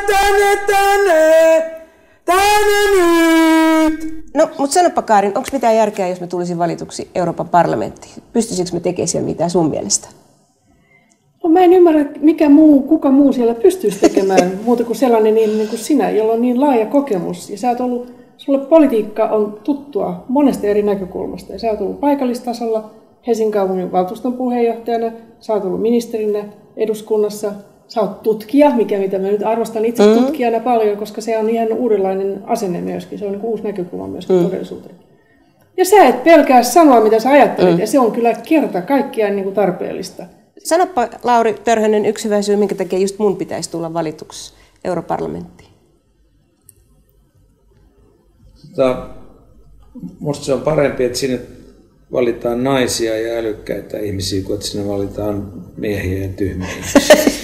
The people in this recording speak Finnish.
tänne nyt! No, mutta sanoppa Kaarin, onko mitään järkeä, jos me tulisin valituksi Euroopan parlamenttiin? Pystyisikö me tekemään siellä mitään sun mielestä? No, mä en ymmärrä, kuka muu siellä pystyisi tekemään muuta kuin sellainen niin kuin sinä, jolla on niin laaja kokemus. Ja sulle politiikka on tuttua monesta eri näkökulmasta. Ja sä oot ollut paikallistasolla Helsingin kaupungin valtuuston puheenjohtajana, sä oot ollut ministerinä eduskunnassa, sä oot tutkija, mitä mä nyt arvostan itse tutkijana paljon, koska se on ihan uudenlainen asenne myöskin. Se on niin uusi näkökulma myöskin todellisuuteen. Ja sä et pelkää sanoa, mitä sä ajattelet, ja se on kyllä kerta kaikkiaan niin kuin tarpeellista. Sanoppa, Lauri Törhönen, yksi hyvä syy, minkä takia just mun pitäisi tulla valituksi europarlamenttiin. Musta se on parempi, että sinne valitaan naisia ja älykkäitä ihmisiä, kuin että sinne valitaan miehiä ja tyhmiä ihmisiä.